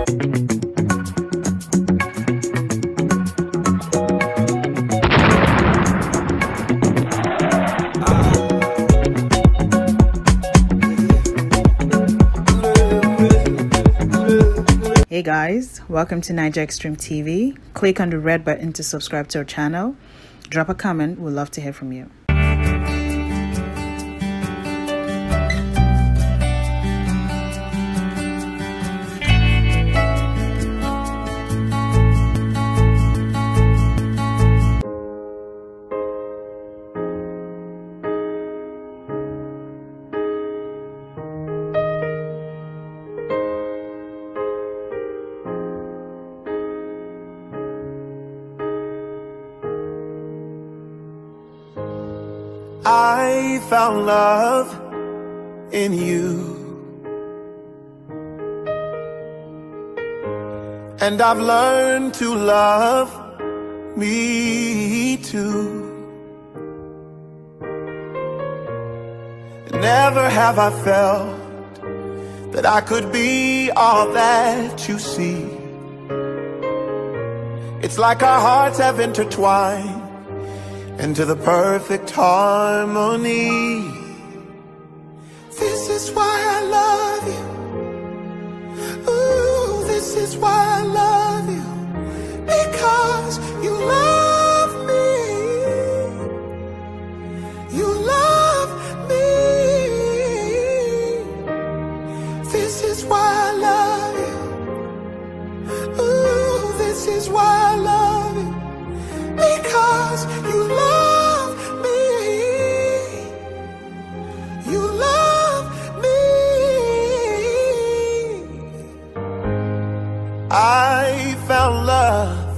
Hey guys, welcome to Naija Extreme TV. Click on the red button to subscribe to our channel. Drop a comment, we'd love to hear from you. I found love in you, and I've learned to love me too. Never have I felt that I could be all that you see. It's like our hearts have intertwined into the perfect harmony. This is why I love you. Ooh, this is why I love you. Because you love me. You love me. This is why I love you. Ooh, this is why I love you. Because you love me. You love me. I found love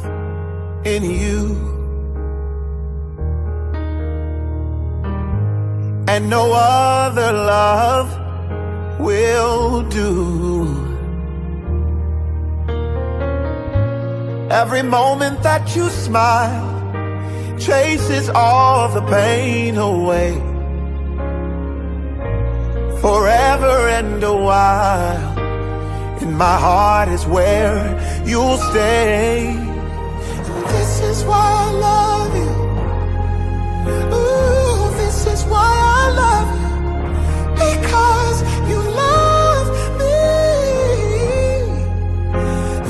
in you, and no other love will do. Every moment that you smile chases all the pain away. Forever and a while, in my heart is where you'll stay. This is why I love you. Ooh, this is why I love you. Because you love me.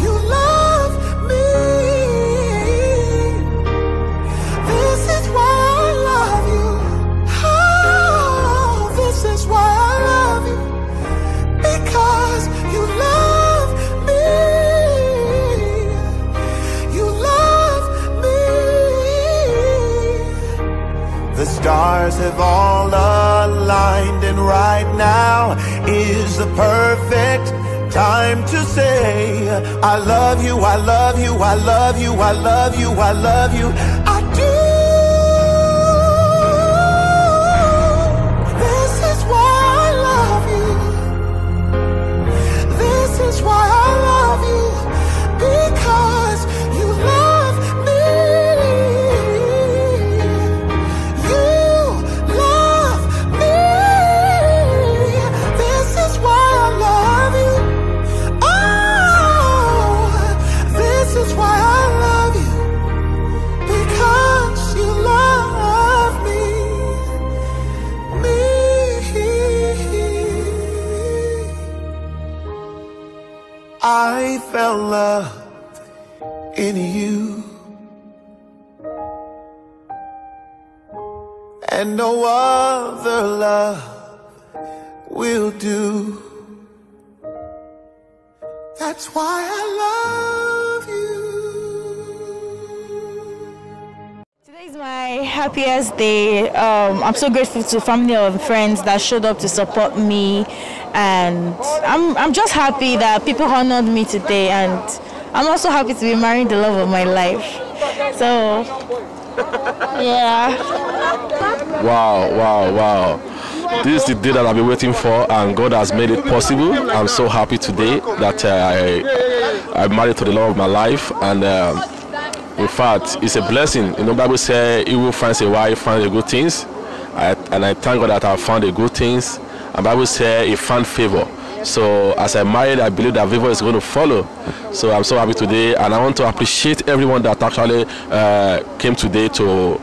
You love me. This is why I love you. Oh, this is why I love you. Because you love me. You love me. The stars have all aligned, and right now is the perfect time to say I love you, I love you, I love you, I love you, I love you, I do. This is why I love you. This is why I love you. Because you love me. You love me. This is why I love you. Oh, this is why I love you. Because you love me. I found love in you, and no other love will do. That's why I love you. Today is my happiest day. I'm so grateful to family and friends that showed up to support me, and I'm just happy that people honored me today, and I'm also happy to be marrying the love of my life. So, yeah. Wow. This is the day that I've been waiting for, and God has made it possible. I'm so happy today that I'm married to the love of my life, and in fact, it's a blessing. You know, Bible says, "He will find a wife, find the good things," and I thank God that I found the good things. And Bible says, "He found favor So as I married, I believe that favor is going to follow. So I'm so happy today, and I want to appreciate everyone that actually came today to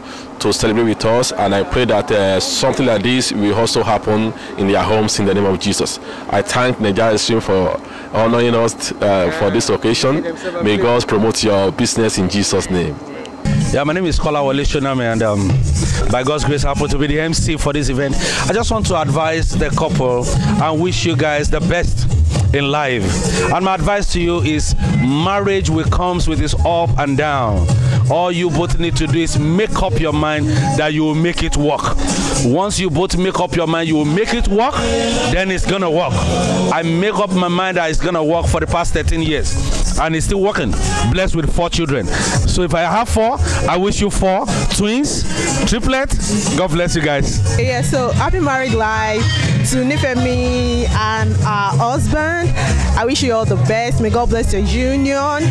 celebrate with us, and I pray that something like this will also happen in their homes in the name of Jesus. I thank Nigeria Extreme for honoring us for this occasion. May God promote your business in Jesus' name. Yeah, my name is Kola Wale Shoname, and by God's grace, I happen to be the MC for this event. I just want to advise the couple and wish you guys the best in life. And my advice to you is marriage will comes with its up and down. All you both need to do is make up your mind that you will make it work. Once you both make up your mind you will make it work, then it's gonna work. I make up my mind that it's gonna work for the past 13 years, and it's still working. Blessed with 4 children. So if I have 4, I wish you 4 twins, triplets. God bless you guys. Yeah, so happy married life to Nifemi and our husband. I wish you all the best. May God bless your union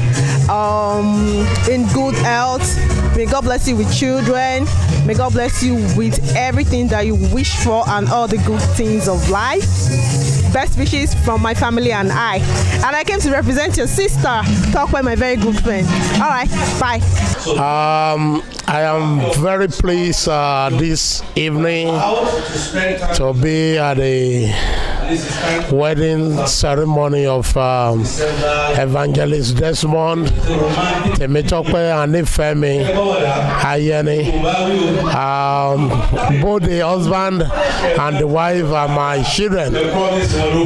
in good health. May God bless you with children. May God bless you with everything that you wish for and all the good things of life. Best wishes from my family and I. And I came to represent your sister, talk by my very good friend. All right, bye. I am very pleased this evening to be at the wedding ceremony of Evangelist Desmond, Temitope and Nifemi Ayeni. Both the husband and the wife are my children.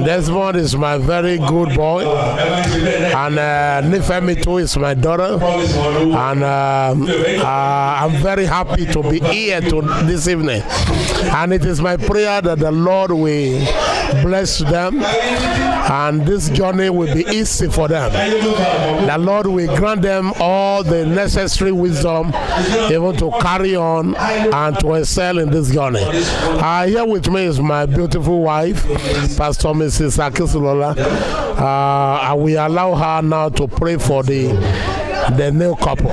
Desmond is my very good boy, and Nifemi too is my daughter, and I'm very happy to be here this evening, and it is my prayer that the Lord will bless them and this journey will be easy for them. The Lord will grant them all the necessary wisdom even to carry on and to excel in this journey. Here with me is my beautiful wife, Pastor Mrs. Akisulola. I will allow her now to pray for the new couple.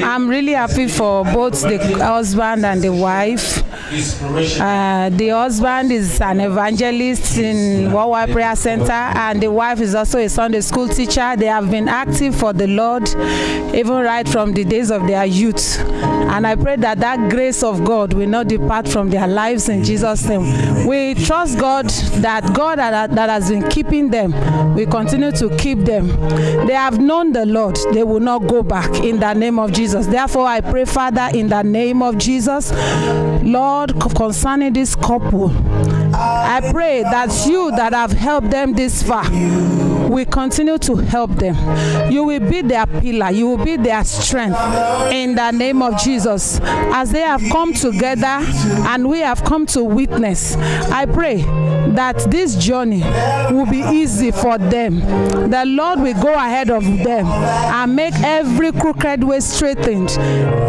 I'm really happy for both the husband and the wife. The husband is an evangelist in Worldwide Prayer Center, and the wife is also a Sunday school teacher. They have been active for the Lord even right from the days of their youth, and I pray that that grace of God will not depart from their lives in Jesus' name. We trust God that God that has been keeping them will continue to keep them. They have known the Lord. They will not go back in the name of Jesus. Therefore, I pray, Father, in the name of Jesus, Lord, concerning this couple, I pray that you that have helped them this far will continue to help them. You will be their pillar. You will be their strength in the name of Jesus. As they have come together and we have come to witness, I pray that this journey will be easy for them. The Lord will go ahead of them and make every crooked way straightened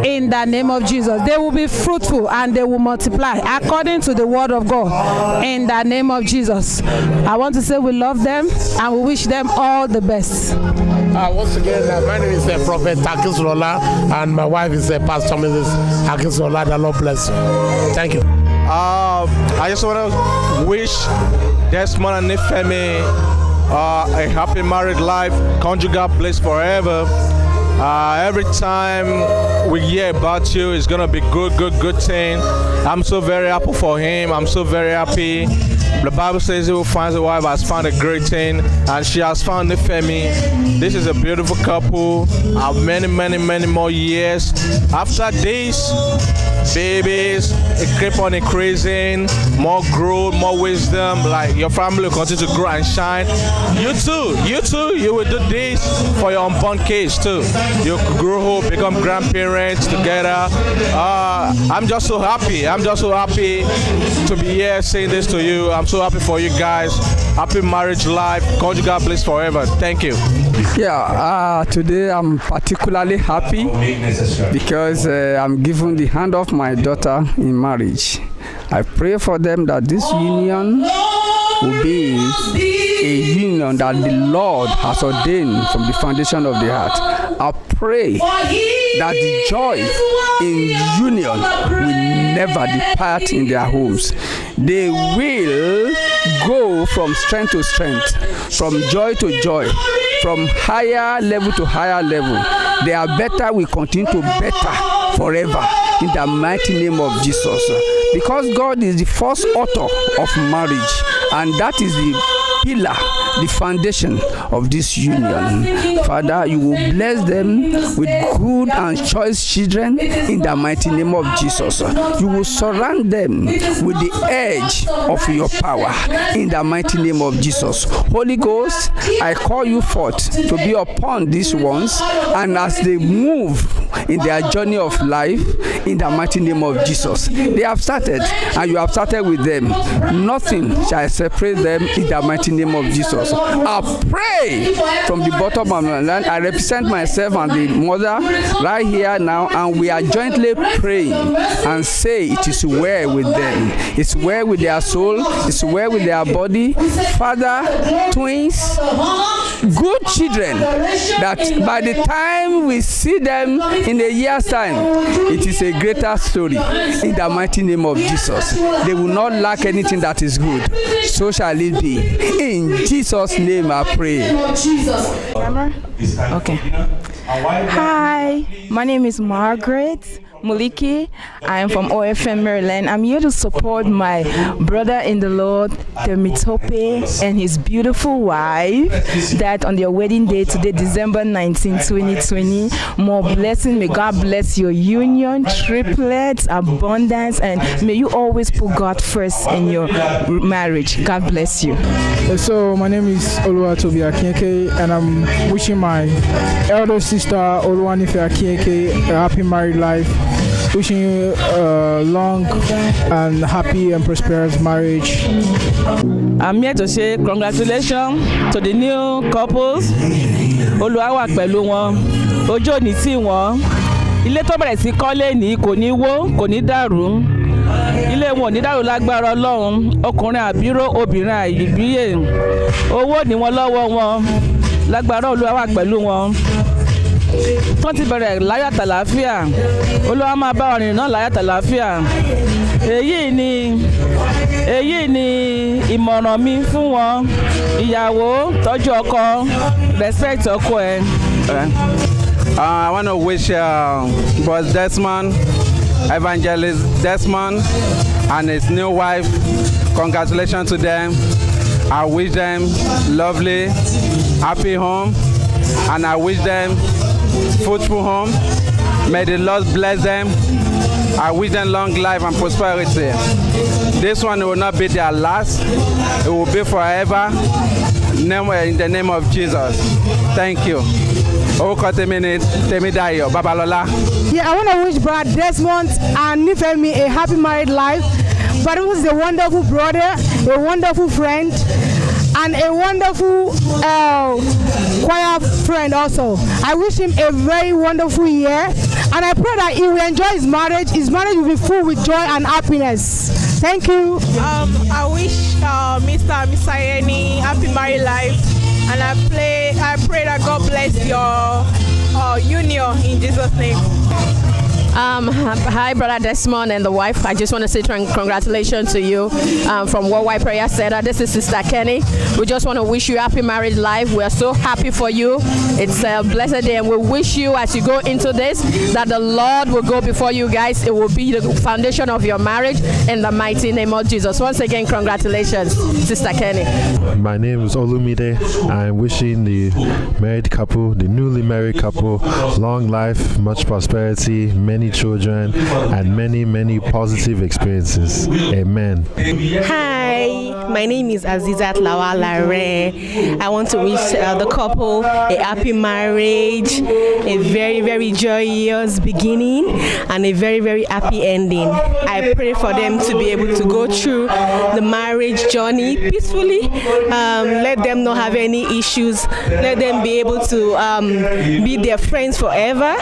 in the name of Jesus. They will be fruitful and they will multiply according to the word of God in the name of Jesus. I want to say we love them and we wish them all the best. Once again, my name is Prophet Akisulola and my wife is Pastor Mrs. Akisulola. The Lord bless you. Thank you. I just want to wish Desmond and Nifemi a happy married life, conjugal bliss forever. Every time we hear about you, it's gonna be good thing. I'm so very happy for him. I'm so very happy. The Bible says he who finds a wife has found a great thing, and she has found Nifemi. This is a beautiful couple. Many more years after this, babies, it keep on increasing, more growth, more wisdom. Like your family will continue to grow and shine. You too, you will do this for your unborn kids too. You grow up, become grandparents together. I'm just so happy. I'm just so happy to be here saying this to you. I'm so happy for you guys. Happy marriage life, conjugal bliss forever. Thank you. Yeah, today I'm particularly happy because I'm giving the hand of my daughter in marriage. I pray for them that this union will be a union that the Lord has ordained from the foundation of the heart. I pray that the joy in union will never depart in their homes. They will go from strength to strength, from joy to joy, from higher level to higher level. They are better, will continue to better forever in the mighty name of Jesus. Because God is the first author of marriage, and that is the pillar, the foundation of this union. Father, you will bless them with good and choice children in the mighty name of Jesus. You will surround them with the edge of your power in the mighty name of Jesus. Holy Ghost, I call you forth to be upon these ones, and as they move in their journey of life, in the mighty name of Jesus. They have started, and you have started with them. Nothing shall separate them in the mighty name of Jesus. I pray from the bottom of my land. I represent myself and the mother right here now, and we are jointly praying and say it is well with them. It's well with their soul. It's well with their body. Father, twins, good children, that by the time we see them in a year's time, it is a greater story in the mighty name of Jesus. They will not lack anything that is good. So shall it be. In Jesus' name I pray. Okay. Hi, my name is Margaret Muliki. I am from OFM, Maryland. I'm here to support my brother in the Lord, Temitope, and his beautiful wife, that on their wedding day today, December 19, 2020. More blessing. May God bless your union, triplets, abundance, and may you always put God first in your marriage. God bless you. So my name is Oluwatobi Akinyeke, and I'm wishing my elder sister Oluwanife Akinyeke a happy married life. Wishing you a long and happy and prosperous marriage. I'm here to say congratulations to the new couples. Olúwa wà pẹ̀lú wọn, ojú ò ní tì wọ́n. Ilé tó bẹ̀rẹ̀ sí kọ́lé ní kò ní wó, kò ní dàrú. Ilé wọn ò ní dàrú lágbára Ọlọ́run. Ọkùnrin àbíró, obìnrin àìbíyè. Owó ní wọn lọ́wọ́ wọn. Lágbára Olúwa wà pẹ̀lú wọn. Wọ́n ti bẹ̀rẹ̀ láyọ̀ àtàlàáfíà. Olúwa máa bá wọn rìn náà láyọ̀ àtàlàáfíà. Èyí ni ìmọ̀ràn mi fún wọn. Ìyàwó tọ́jú ọkọ, respect ọkọ ẹ. I want to wish Boss Desmond, Evangelist Desmond, and his new wife, congratulations to them. I wish them lovely, happy home, and I wish them fruitful home. May the Lord bless them. I wish them long life and prosperity. This one will not be their last. It will be forever. In the name of Jesus. Thank you. Yeah, I want to wish Brother Desmond and Nifemi a happy married life. But he was a wonderful brother, a wonderful friend, and a wonderful choir friend also. I wish him a very wonderful year, and I pray that he will enjoy his marriage. His marriage will be full with joy and happiness. Thank you. I wish Mr. and Mrs. Ayeni happy married life, and I pray that God bless your union in Jesus' name. Hi, Brother Desmond and the wife. I just want to say congratulations to you from Worldwide Prayer Center. This is Sister Kenny. We just want to wish you a happy married life. We are so happy for you. It's a blessed day, and we wish you, as you go into this, that the Lord will go before you guys. It will be the foundation of your marriage in the mighty name of Jesus. Once again, congratulations, Sister Kenny. My name is Olumide. I'm wishing the married couple, the newly married couple, long life, much prosperity, many children, and many positive experiences. Amen. Hi, my name is Azizat Lawalare. I want to wish the couple a happy marriage, a very joyous beginning, and a very happy ending. I pray for them to be able to go through the marriage journey peacefully. Let them not have any issues. Let them be able to be their friends forever,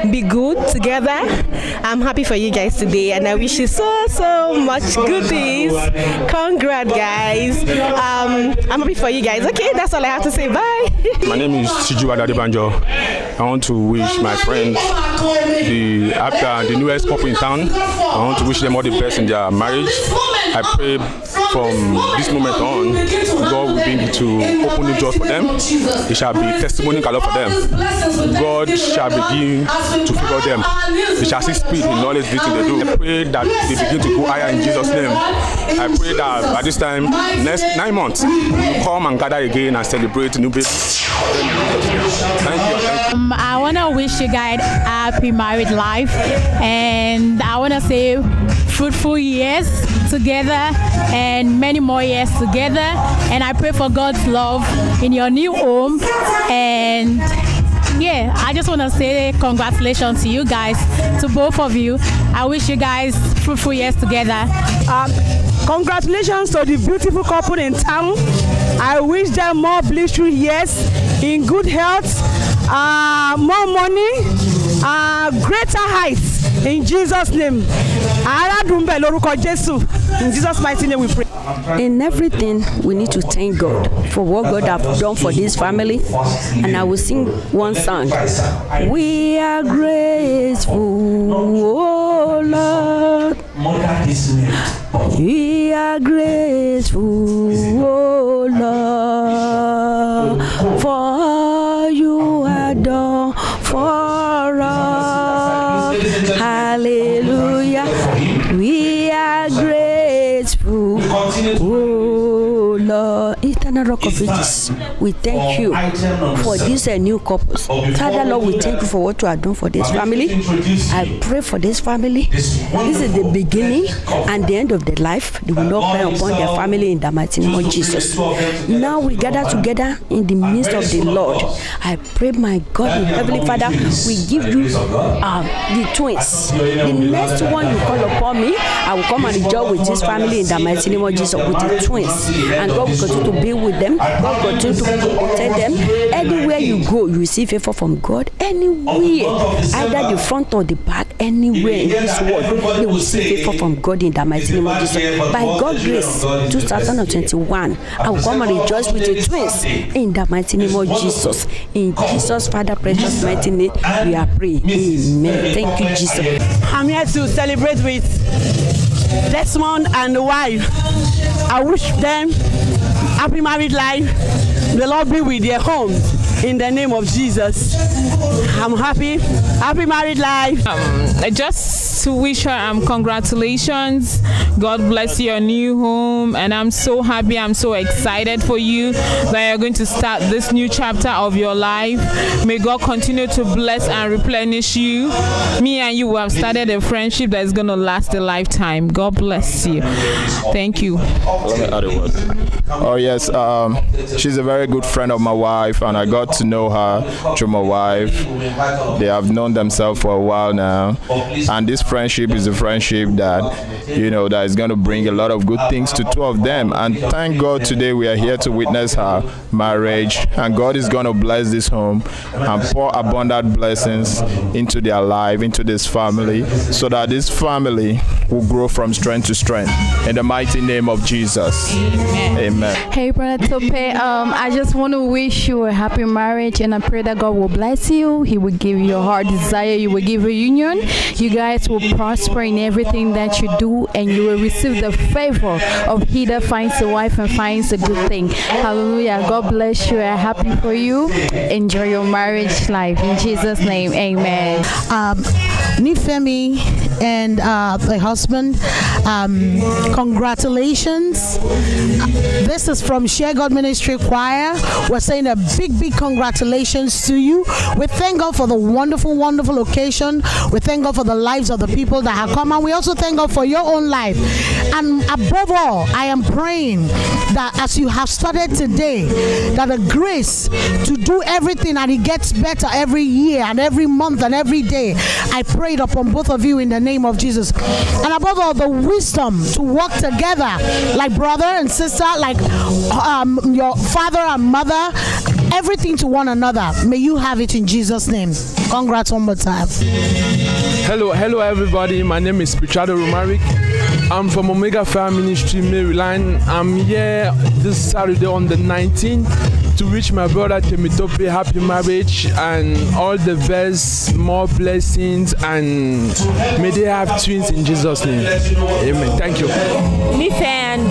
be good together, I'm happy for you guys today, and I wish you so much goodies. Congrats, guys. I'm happy for you guys. Okay, that's all I have to say. Bye. My name is Chijuwa Dadibanjo. I want to wish my friends, the newest couple in town, I want to wish them all the best in their marriage. I pray from this moment on, God will begin to open new doors for them. It shall be testimony galore for them. God shall begin to favor them. They shall see speed in knowledge everything they do. I pray that they begin to go higher in Jesus' name. I pray that by this time, next 9 months, you come and gather again and celebrate new baby. Thank you. I want to wish you guys happy married life, and I want to say fruitful years together and many more years together, and I pray for God's love in your new home. And yeah, I just want to say congratulations to you guys, to both of you. I wish you guys fruitful years together. Congratulations to the beautiful couple in town. I wish them more blissful years in good health, more money, greater heights in Jesus' name. In Jesus' mighty name we pray. In everything, we need to thank God for what God has done for this family. And I will sing one song. We are grateful, oh Lord. We are grateful, oh Lord, for all you have done for us. Hallelujah. We are grateful, oh Lord. Eternal Rock of Ages, we thank you for these new couples. Father Lord, we thank you for what you have done for this family. I pray for this family. This is the beginning and the end of their life. They will not cry upon their family in the mighty name of Jesus. Now we gather together in the midst of the Lord. I pray, my God, Heavenly Father, we give you the twins. The next one you call upon me, I will come and enjoy with this family in the mighty name of Jesus with the twins. And God will continue to be with them. God will continue to protect them. Anywhere you go, you receive favor from God. Anywhere, either the front or the back, anywhere in this world, they will receive favor from God in the mighty name of Jesus. By God's grace, 2021, I will come and rejoice with the twins in the mighty name of Jesus. In Jesus' Father, precious mighty name, we are praying. Amen. Thank you, Jesus. I'm here to celebrate with Desmond and the wife. I wish them happy married life. The Lord be with their homes in the name of Jesus. I'm happy. Happy married life. Just to wish her congratulations. God bless your new home, and I'm so happy. I'm so excited for you that you're going to start this new chapter of your life. May God continue to bless and replenish you. Me and you have started a friendship that is going to last a lifetime. God bless you. Thank you. Let me add a word. Oh yes, she's a very good friend of my wife, and I got to know her through my wife. They have known themselves for a while now, and this friendship is a friendship that, you know, that is going to bring a lot of good things to two of them. And thank God today we are here to witness her marriage, and God is going to bless this home and pour abundant blessings into their life, into this family, so that this family will grow from strength to strength in the mighty name of Jesus. Amen. Hey, Brother Tope, I just want to wish you a happy marriage, and I pray that God will bless you. He will give you your heart desire. You will give a union. You guys will prosper in everything that you do, and you will receive the favor of he that finds a wife and finds a good thing. Hallelujah. God bless you. I'm happy for you. Enjoy your marriage life. In Jesus' name, amen. Nifemi and the husband, congratulations. This is from Share God Ministry Choir. We're saying a big congratulations to you. We thank God for the wonderful occasion. We thank God for the lives of the people that have come, and we also thank God for your own life. And above all, I am praying that as you have started today, that the grace to do everything, and it gets better every year and every month and every day, I prayed upon both of you in the name of Jesus. And above all, the wisdom to work together like brother and sister, like your father and mother, everything to one another. May you have it in Jesus' name. Congrats one more time. Hello everybody. My name is Pichado Romaric. I'm from Omega Fire Ministry, Maryland. I'm here this Saturday on the 19th to wish my brother Temitope happy marriage and all the best, more blessings, and may they have twins in Jesus' name. Amen. Thank you. Nife and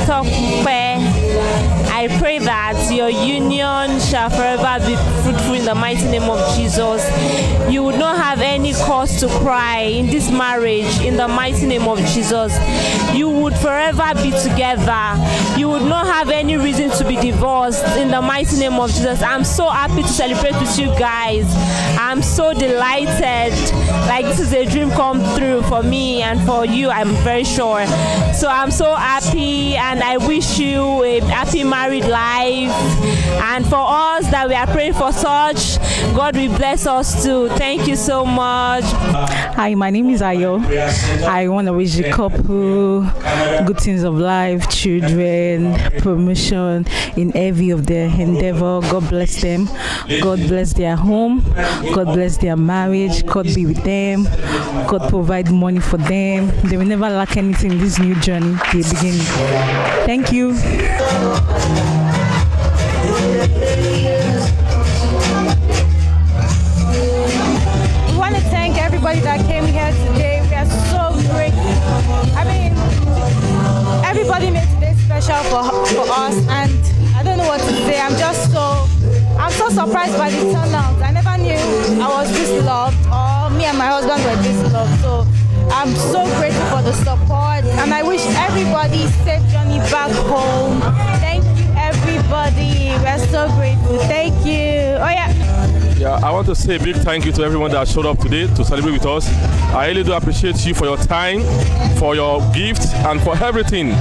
Tope, I pray that your union shall forever be fruitful in the mighty name of Jesus. You would not have any cause to cry in this marriage in the mighty name of Jesus. You would forever be together. You would not have any reason to be divorced in the mighty name of Jesus. I'm so happy to celebrate with you guys. I'm so delighted. Like, this is a dream come true for me and for you, I'm very sure. So I'm so happy, and I wish you a happy married life. And for us that we are praying for such, God will bless us too. Thank you so much. Hi, my name is Ayo. I want to wish the couple good things of life, children, promotion in every of their endeavor. God bless them. God bless their home. God bless their marriage. God be with them. God provide money for them. They will never lack anything in this new journey they begin. Thank you. We want to thank everybody that came here today. We are so grateful. I mean, everybody made today special for us, and I don't know what to say. I'm so surprised by the turnout. I never knew I was this loved, or me and my husband were this loved. So I'm so grateful for the support, and I wish everybody safe journey back home. Thank you, everybody. We're so grateful. Thank you. Oh yeah. Yeah, I want to say a big thank you to everyone that showed up today to celebrate with us. I really do appreciate you for your time, for your gifts, and for everything.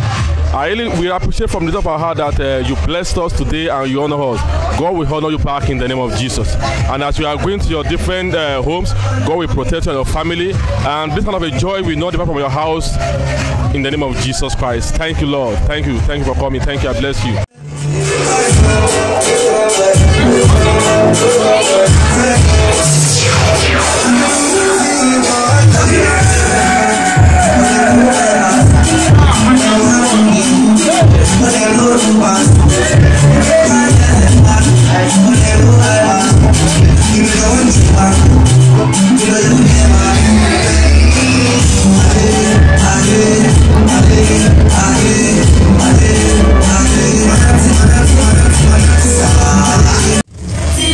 We appreciate from the top of our heart that you blessed us today and you honor us. God will honor you back in the name of Jesus. And as you are going to your different homes, God will protect you and your family. And this kind of a joy will not depart from your house in the name of Jesus Christ. Thank you, Lord. Thank you. Thank you for coming. Thank you. I bless you.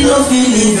No feeling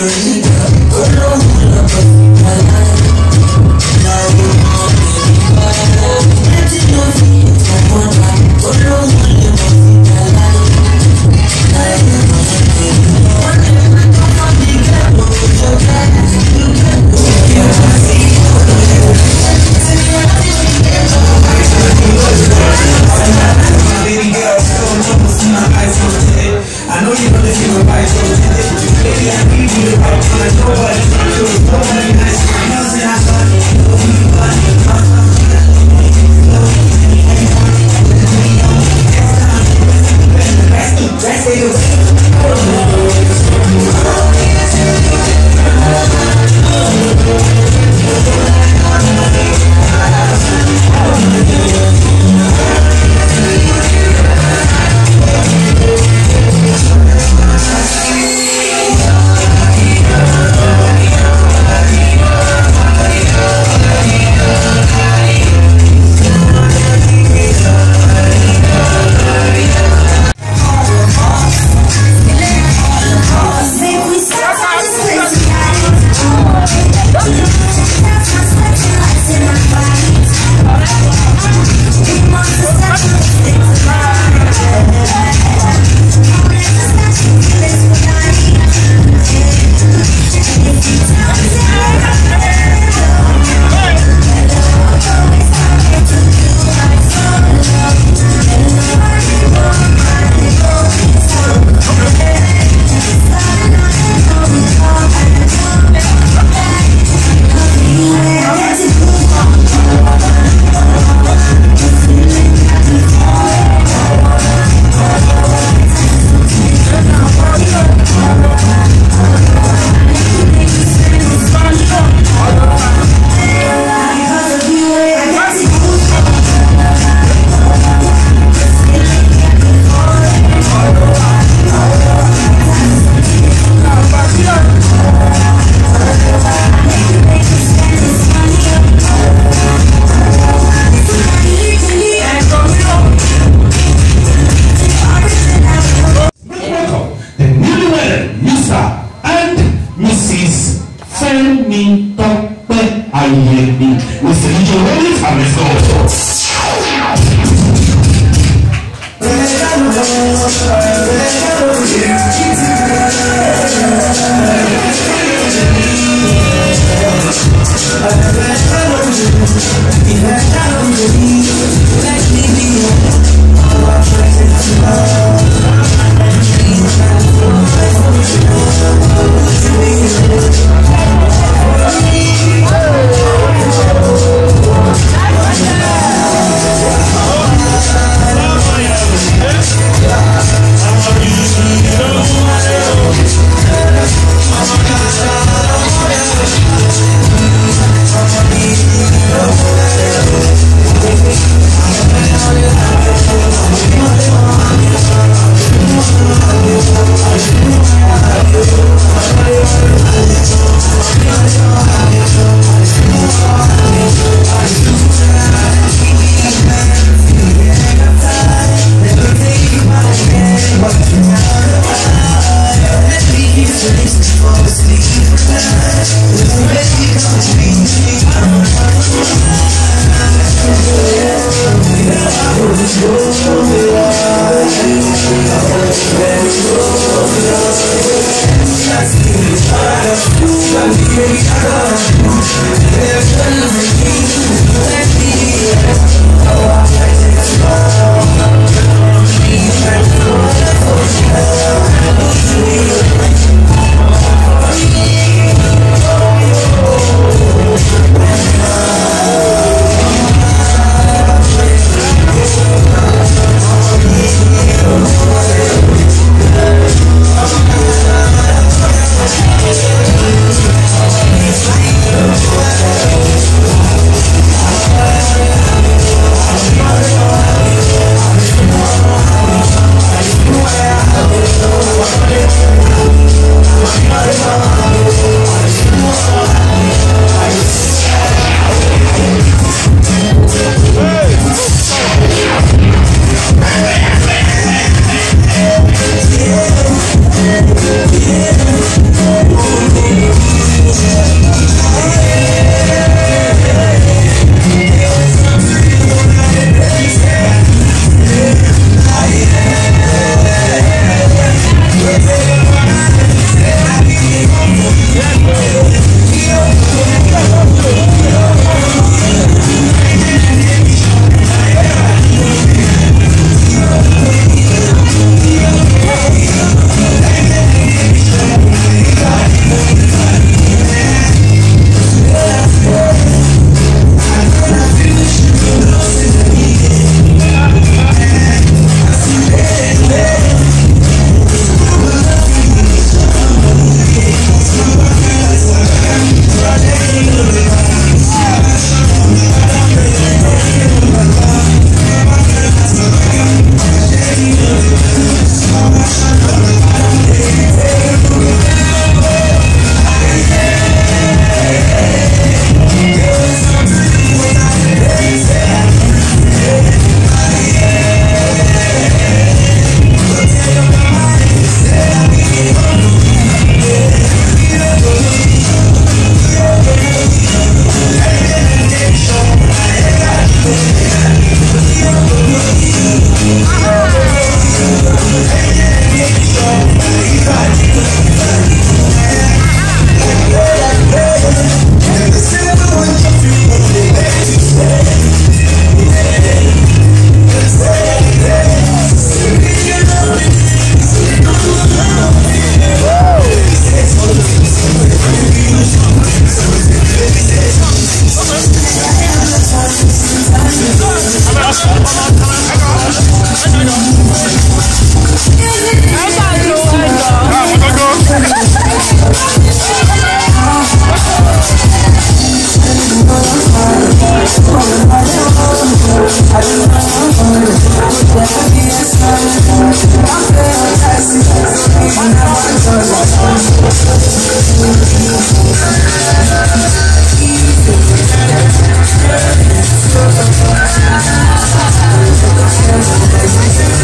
Thank you.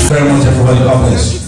Very much, everybody. God bless.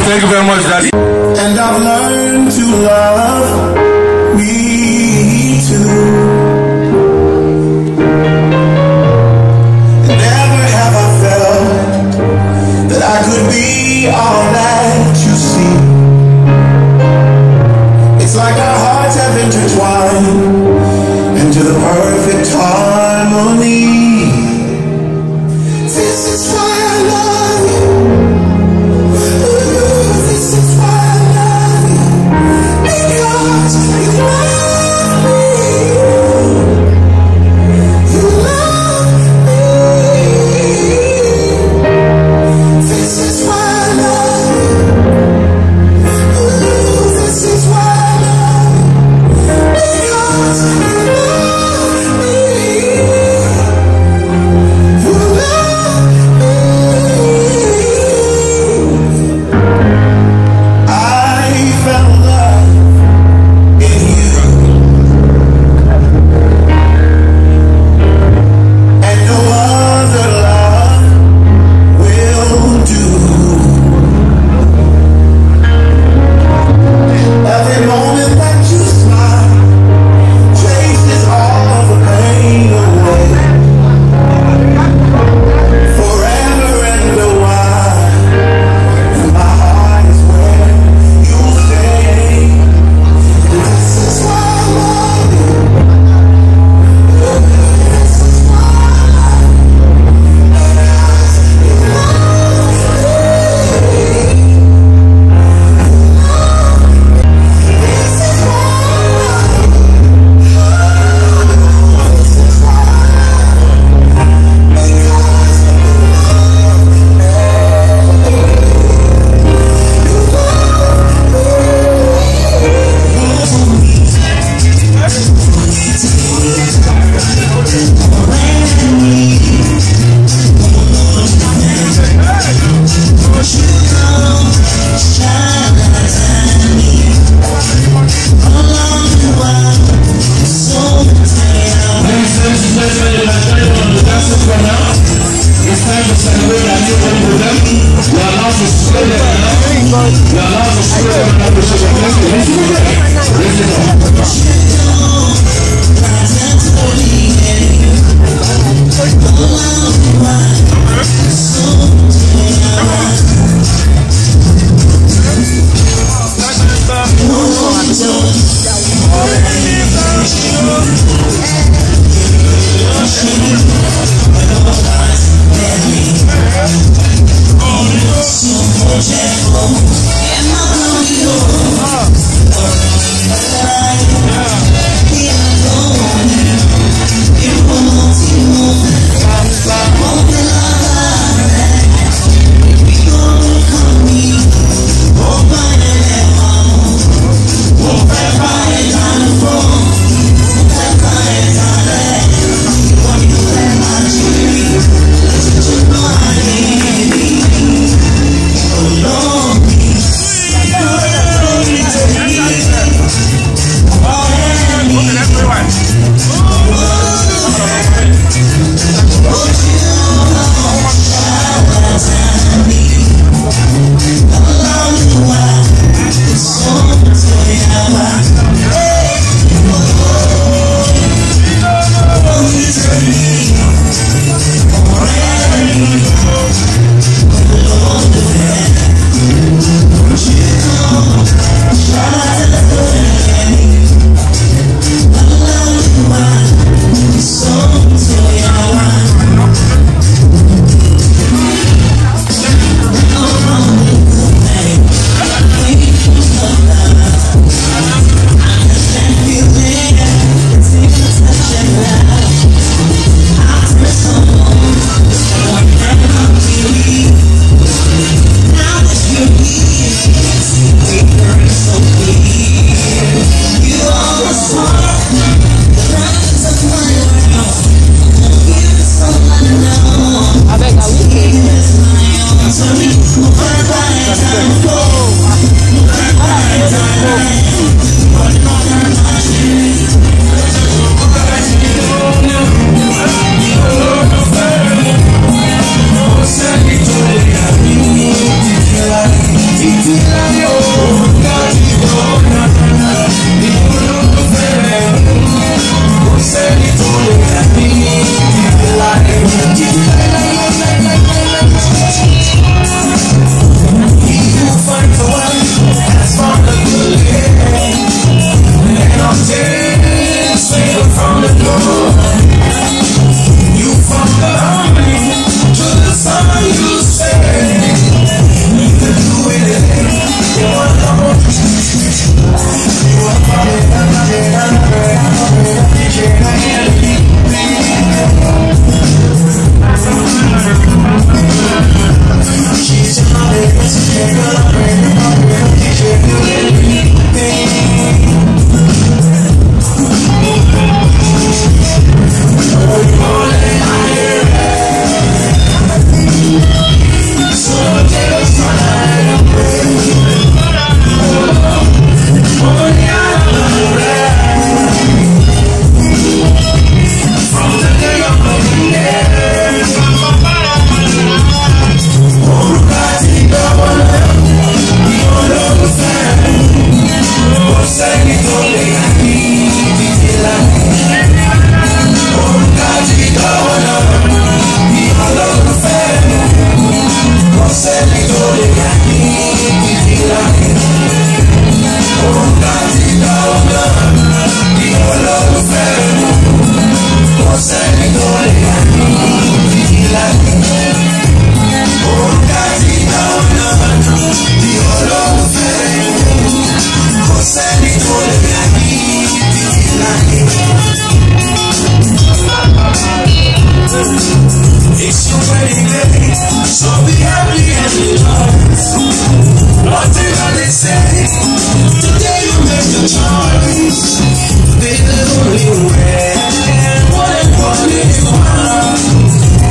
Thank you very much, Daddy. And I've learned to love me too. Never have I felt that I could be all that you see. It's like our hearts have intertwined into the perfect harmony. This is why I love you. This is why I love you. Because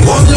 What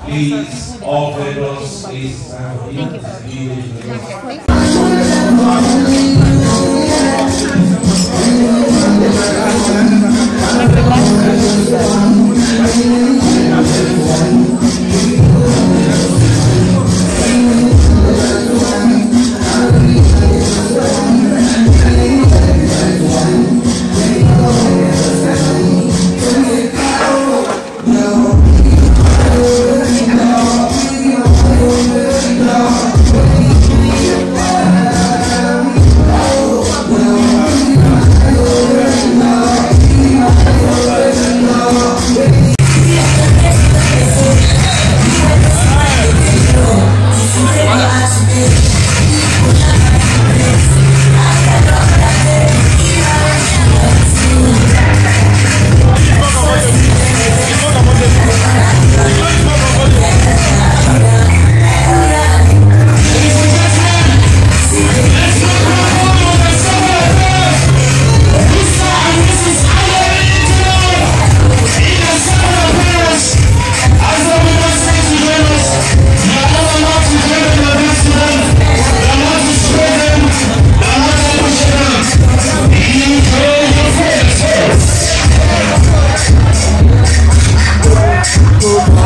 Please, all favors, please.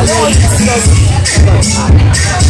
Lord Jesus.